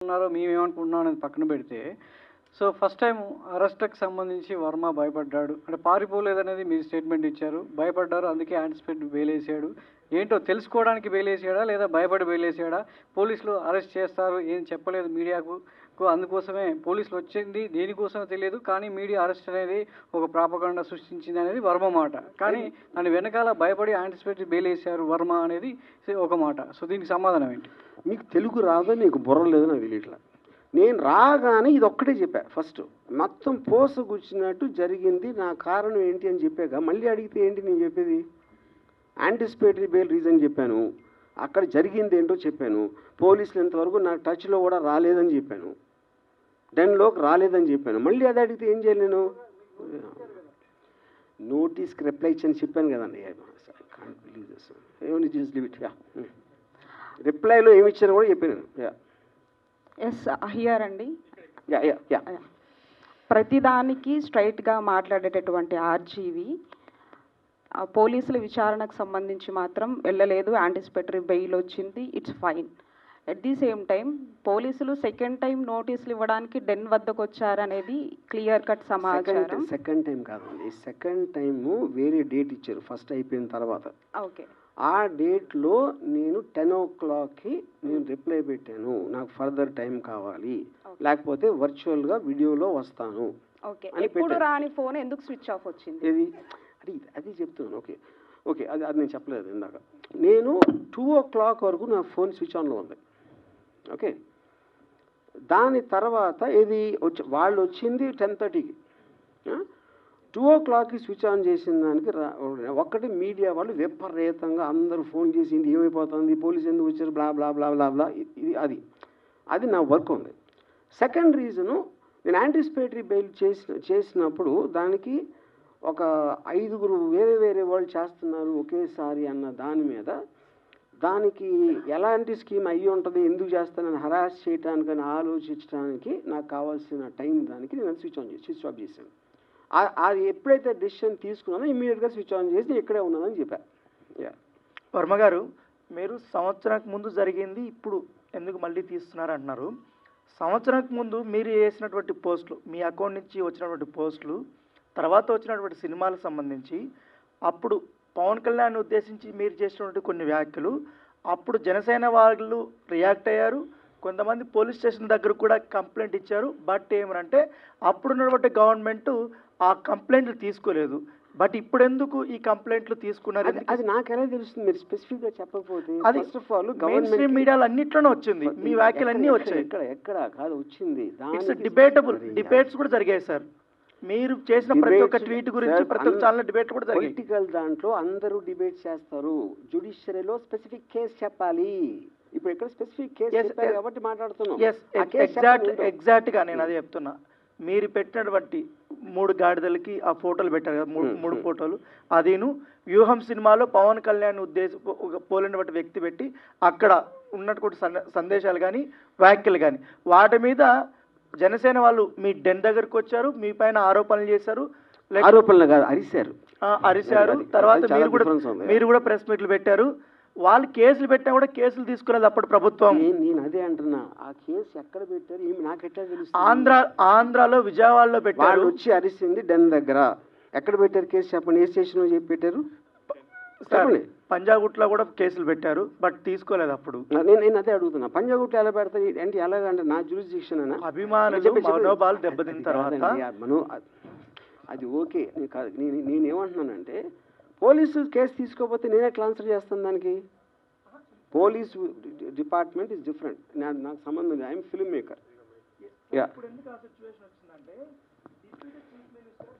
ఉన్నారో మేమేమనుకుంటున్నాం అనేది పక్కన పెడితే, సో ఫస్ట్ టైం అరెస్ట్‌కి సంబంధించి వర్మ భయపడ్డాడు. అంటే పారిపోలేదనేది మీరు స్టేట్మెంట్ ఇచ్చారు. భయపడ్డారు, అందుకే యాంటిసిపేట్ బెయిలేసాడు. ఏంటో తెలుసుకోవడానికి బెయిలేసాడా? లేదా భయపడి బెయిలేసాడా? పోలీసులు అరెస్ట్ చేస్తారు ఏం చెప్పలేదు మీడియాకు. అందుకోసమే పోలీసులు వచ్చింది దేనికోసమో తెలియదు. కానీ మీడియా అరెస్ట్ అనేది ఒక ప్రాపగండా సృష్టించింది అనేది వర్మ మాట. కానీ దాని వెనకాల భయపడి యాంటిసిపేట్ బెయిలేసారు వర్మ అనేది ఒక మాట. సో దీనికి సమాధానం ఏంటి? మీకు తెలుగు రాదో నీకు బుర్ర లేదో నాకు తెలియట్లా. నేను రాగానే ఇది ఒక్కటే చెప్పా. ఫస్ట్ మొత్తం పోసగుచ్చినట్టు జరిగింది, నా కారణం ఏంటి అని చెప్పాక మళ్ళీ అడిగితే ఏంటి నేను చెప్పేది? యాంటిసిపేటరీ బెయిల్ రీజన్ చెప్పాను, అక్కడ జరిగింది ఏంటో చెప్పాను, పోలీసులు ఇంతవరకు నా టచ్లో కూడా రాలేదని చెప్పాను, డెన్లోకి రాలేదని చెప్పాను. మళ్ళీ అది అడిగితే ఏం చేయాలి నేను? నోటీస్కి రిప్లై ఇచ్చని చెప్పాను కదండి. రిప్లైలో ఏమి ఇచ్చాను కూడా చెప్పాను. ఎస్ అహియర్ అండి. యా యా యా ప్రతిదానికి స్ట్రైట్గా మాట్లాడేటటువంటి ఆర్జీవి పోలీసుల విచారణకు సంబంధించి మాత్రం వెళ్ళలేదు, యాంటిసిపేటరీ బెయిల్ వచ్చింది, it's fine. At the same time పోలీసులు సెకండ్ టైం నోటీసులు ఇవ్వడానికి డెన్ వద్దకు వచ్చారనేది క్లియర్ కట్ సమాచారం. సెకండ్ టైం కాదండి, సెకండ్ టైము వేరే డేట్ ఇచ్చారు ఫస్ట్ అయిపోయిన తర్వాత. ఓకే, ఆ డేట్లో నేను 10 o'clockకి నేను రిప్లై పెట్టాను, నాకు ఫర్దర్ టైం కావాలి, లేకపోతే వర్చువల్గా వీడియోలో వస్తాను. ఓకే, ఎప్పుడు రాని ఫోన్ ఎందుకు స్విచ్ ఆఫ్ వచ్చింది? ఇది అది చెప్తున్నాను. ఓకే ఓకే, అది నేను చెప్పలేదు ఇందాక. నేను 2 o'clock వరకు నా ఫోన్ స్విచ్ ఆన్లో ఉంది. ఓకే, దాని తర్వాత ఇది వాళ్ళు వచ్చింది 10:30కి. 2 o'clockకి స్విచ్ ఆన్ చేసిన దానికి ఒక్కటి మీడియా వాళ్ళు విపరీతంగా అందరూ ఫోన్ చేసి ఇది ఏమైపోతుంది, పోలీసు ఎందుకు వచ్చారు, బ్లా బ్లా బ్లా బ్లా బ్లా, ఇది అది నా వర్క్ ఉంది. సెకండ్ రీజను, నేను యాంటిసిపేటరీ బెయిల్ చేసినప్పుడు దానికి ఒక 5 వేరే వాళ్ళు చేస్తున్నారు ఒకేసారి అన్న దాని మీద, దానికి ఎలాంటి స్కీమ్ అయ్యి ఉంటుంది, ఎందుకు చేస్తానని హరాస్ చేయడానికని ఆలోచించడానికి నాకు కావాల్సిన టైం దానికి నేను స్విచ్ ఆఫ్ చేశాను. అది ఎప్పుడైతే డెసిషన్ తీసుకున్నానో ఇమ్మీడియట్గా స్విచ్ ఆన్ చేసి ఇక్కడే ఉన్నానని చెప్పాను. వర్మ గారు, మీరు సంవత్సరానికి ముందు జరిగింది ఇప్పుడు ఎందుకు మళ్ళీ తీస్తున్నారు అంటున్నారు. సంవత్సరానికి ముందు మీరు చేసినటువంటి పోస్టులు, మీ అకౌంట్ నుంచి వచ్చినటువంటి పోస్టులు, తర్వాత వచ్చినటువంటి సినిమాలకు సంబంధించి అప్పుడు పవన్ కళ్యాణ్ ఉద్దేశించి మీరు చేసినటువంటి కొన్ని వ్యాఖ్యలు, అప్పుడు జనసేన వాళ్ళు రియాక్ట్ అయ్యారు, కొంతమంది పోలీస్ స్టేషన్ దగ్గర కూడా కంప్లైంట్ ఇచ్చారు. బట్ ఏమనంటే అప్పుడున్నటువంటి గవర్నమెంట్ ఆ కంప్లైంట్లు తీసుకోలేదు. బట్ ఇప్పుడు ఎందుకు ఈ కంప్లైంట్లు తీసుకున్నారు? అది నాకు ఎలా తెలుస్తుంది మీరు స్పెసిఫిక్గా చెప్పకపోతే? అది ఫస్ట్ ఆఫ్ ఆల్ గవర్నమెంట్ మీడియాలో అన్నిట్లోనే వచ్చింది, మీ వ్యాఖ్యలు అన్నీ వచ్చాయి. ఎక్కడ కాదు వచ్చింది, ఇట్స్ డిబేటబుల్, డిబేట్స్ కూడా జరిగాయి సార్. మీరు చేసిన ప్రతి ఒక్క ట్వీట్ గురించి ప్రతి ఒక్క ఛానల్ డిబేట్ కూడా జరిగాయి. పొలిటికల్ దాంట్లో అందరూ డిబేట్ చేస్తారు, జ్యుడిషియరీలో స్పెసిఫిక్ కేసు చెప్పాలి. ఇప్పుడు ఇక్కడ స్పెసిఫిక్ కేసు చెప్పారు కాబట్టి మాట్లాడుతున్నాం. ఎగ్జాక్ట్గా నేను అదే చెప్తున్నా. మీరు పెట్టినటువంటి 3 గాడిదలకి ఆ ఫోటోలు పెట్టారు కదా, 3 ఫోటోలు, అదేను వ్యూహం సినిమాలో పవన్ కళ్యాణ్ పోలినటువంటి వ్యక్తి పెట్టి అక్కడ ఉన్నటువంటి సందేశాలు కానీ వ్యాఖ్యలు కానీ వాటి మీద జనసేన వాళ్ళు మీ డెన్ దగ్గరకు వచ్చారు, మీ పైన ఆరోపణలు చేశారు. ఆరోపణలు కాదు, అరిశారు. తర్వాత మీరు కూడా ప్రెస్ మీట్లు పెట్టారు. వాళ్ళు కేసులు పెట్టినా కూడా కేసులు తీసుకోలేదు అప్పుడు ప్రభుత్వం. నేను అదే అంటున్నా, ఆ కేసు ఎక్కడ పెట్టారు నాకు ఎట్లా తెలుసు? ఆంధ్రాలో విజయవాడలో పెట్టారు. వచ్చి అరిసింది డెన్ దగ్గర. ఎక్కడ పెట్టారు కేసు చెప్పండి, ఏ స్టేషన్ చెప్పి పెట్టారు? పంజాగుట్లో కూడా కేసులు పెట్టారు, బట్ తీసుకోలేదు అప్పుడు. నేను అదే అడుగుతున్నా, పంజాగుట్లో ఎలా పెడతారు అంటే ఎలాగంటే నా జ్యూరిస్డిక్షన్ అన్న అభిమానులు మనోభావాలు దెబ్బతిన్న తర్వాత అది ఓకే. నేనేమంటున్నానంటే పోలీసు కేసు తీసుకోకపోతే నేను ఎట్లా ఆన్సర్ చేస్తాను దానికి? పోలీస్ డిపార్ట్మెంట్ ఇస్ డిఫరెంట్, నాకు సంబంధం లేదు. I'm film maker.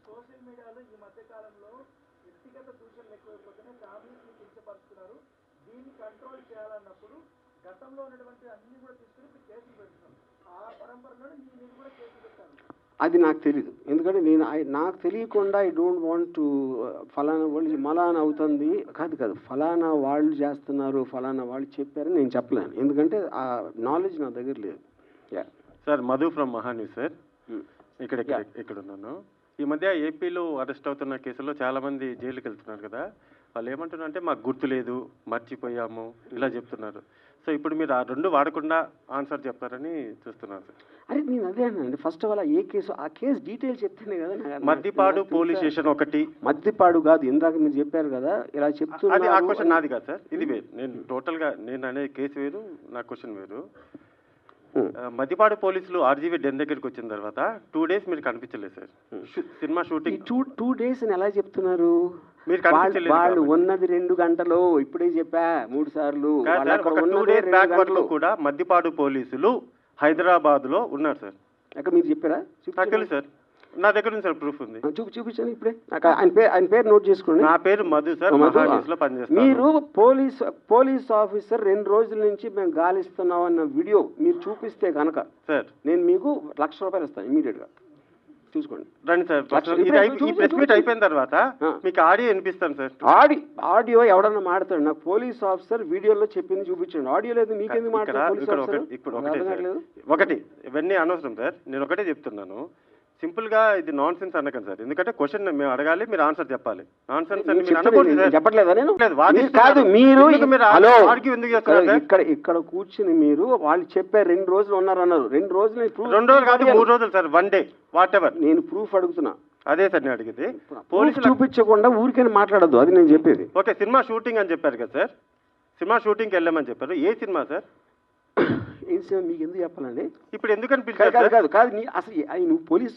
సోషల్ మీడియాలో ఈ మధ్య కాలంలో వ్యక్తిగత దూషణలు ఎక్కువైపోతేనే ఫ్యామిలీని కించపరుస్తున్నారు. దీన్ని కంట్రోల్ చేయాలన్నప్పుడు గతంలో ఉన్నటువంటి అన్ని కూడా తీసుకుని ఇప్పుడు కేసులు పెడుతున్నారు. ఆ పరంపరలో మీరు కూడా కేసులు పెట్టారు. అది నాకు తెలీదు, ఎందుకంటే నాకు తెలియకుండా ఐ డోంట్ వాంట్ టు ఫలానా వాళ్ళు మలానా అవుతుంది కాదు ఫలానా వాళ్ళు చేస్తున్నారు, ఫలానా వాళ్ళు చెప్పారని నేను చెప్పలేను, ఎందుకంటే ఆ నాలెడ్జ్ నా దగ్గర లేదు. Sir, Madhu from Maha News sir. ఇక్కడ ఉన్నాను. ఈ మధ్య ఏపీలో అరెస్ట్ అవుతున్న కేసుల్లో చాలామంది జైలుకి వెళ్తున్నారు కదా, వాళ్ళు ఏమంటున్నారంటే మాకు గుర్తు లేదు, మర్చిపోయాము, ఇలా చెప్తున్నారు. సో సో ఇప్పుడు మీరు ఆ రెండు వాడకుండా ఆన్సర్ చెప్తారని చూస్తున్నాను సార్. అరే నేను అదే అన్నానండి, ఫస్ట్ ఆఫ్ ఆల్ ఏ కేసు, ఆ కేసు డీటెయిల్స్ చెప్తేనే కదా మద్దిపాడు పోలీస్ స్టేషన్ ఒకటి. మద్దిపాడు కాదు, ఇందాక మీరు చెప్పారు కదా ఇలా అది ఆ చెప్తున్నారు. క్వశ్చన్ నాది కాదు సార్, ఇది వేరు. నేను టోటల్గా నేను అనే కేసు వేరు, నా క్వశ్చన్ వేరు. మద్దిపాడు పోలీసులు ఆర్జీవీ డెన్ దగ్గరికి వచ్చిన తర్వాత 2 days మీరు కనిపించలేదు sir. Cinema shooting two days అని ఎలా చెప్తున్నారు? మీరు కనిపించలేదు. వాళ్ళు ఉన్నది 2 గంటలు, ఇప్పుడే చెప్పా 3 సార్లు. ఒక 2 days బ్యాక్ వరకు కూడా మద్దిపాడు పోలీసులు హైదరాబాద్ లో ఉన్నారు సార్. అక్కడ మీరు చెప్పారా? నాకు తెలుసు సార్, నా దగ్గర ఉంది సార్, ప్రూఫ్ ఉంది. చూపించండి ఇప్పుడే. ఆయన పేరు నోట్ చేసుకోండి. నా పేరు మధు సార్, మహాన్యూస్ లో పనిచేస్తాను. మీరు పోలీస్ ఆఫీసర్ 2 రోజుల నుంచి మేము గాలిస్తున్నాం అన్న వీడియో మీరు చూపిస్తే కనుక సార్ నేను మీకు ₹1,00,000 ఇస్తాను ఇమీడియట్ గా. చూసుకోండి, రండి సార్. ఈ ప్రెస్ మీట్ అయిపోయిన తర్వాత మీకు ఆడియో వినిపిస్తాను సార్. ఆడియో ఎవడన్నా మాడతాడు, నాకు పోలీస్ ఆఫీసర్ వీడియోలో చెప్పింది చూపించండి. ఆడియో లేదు మీకెందుకు మాట్లాడారు? ఇప్పుడు ఒకటి ఇవన్నీ అనవసరం సార్, నేను ఒకటే చెప్తున్నాను. సింపుల్ గా ఇది నాన్ సెన్స్ అనకండి సార్, ఎందుకంటే క్వశ్చన్ మేము అడగాలి, మీరు ఆన్సర్ చెప్పాలి. నాన్ సెన్స్ అని మీరు అనకూడదు సార్. చెప్పట్లేదా నేను? కాదు, మీరు ఎందుకు ఇక్కడ కూర్చుని మీరు వాళ్ళు చెప్పారు 2 రోజులు ఉన్నారన్నారు. 2 రోజులు 2 రోజులు కాదు, 3 రోజులు సార్, 1 day వాట్ ఎవర్. నేను ప్రూఫ్ అడుగుతున్నా. అదే సార్ నేను అడిగింది. పోలీసులు చూపించకుండా ఊరికైనా మాట్లాడద్దు, అది నేను చెప్పేది. ఓకే, సినిమా షూటింగ్ అని చెప్పారు కదా సార్, సినిమా షూటింగ్కి వెళ్ళామని చెప్పారు. ఏ సినిమా సార్? ఏం సినిమా మీకు ఎందుకు చెప్పాలండి? ఇప్పుడు ఎందుకని పిలిచారు? అసలు నువ్వు పోలీస్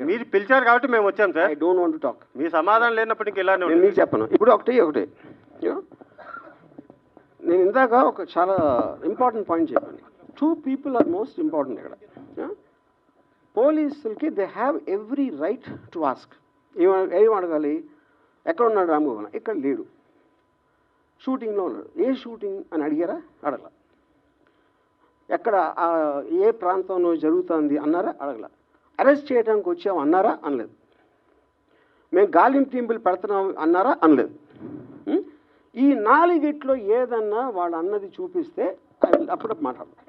మీరు పిలిచారు కాబట్టి మేము వచ్చాం sir. I don't want to talk. మీ సమాధానం లేనప్పుడు ఇంక ఇలానే నేను మీకు చెప్పను. ఇప్పుడు ఒకటే నేను ఇందాక ఒక చాలా ఇంపార్టెంట్ పాయింట్ చెప్పాను. 2 people ఆర్ మోస్ట్ ఇంపార్టెంట్ ఇక్కడ. పోలీసులకి they have every right to ask. ఏం అడగాలి? ఎక్కడ ఉన్నాడు రామగోపాల్? ఇక్కడ లేడు, షూటింగ్లో ఉన్నాడు. ఏ షూటింగ్ అని అడిగారా? అడగల. ఎక్కడ ఏ ప్రాంతంలో జరుగుతుంది అన్నారా? అడగల. అరెస్ట్ చేయడానికి వచ్చాము అన్నారా? అనలేదు. మేము గాలింపు టీంపులు పెడుతున్నాం అన్నారా? అనలేదు. ఈ 4 ఏదన్నా వాళ్ళు అన్నది చూపిస్తే అప్పుడు మాట్లాడతాం.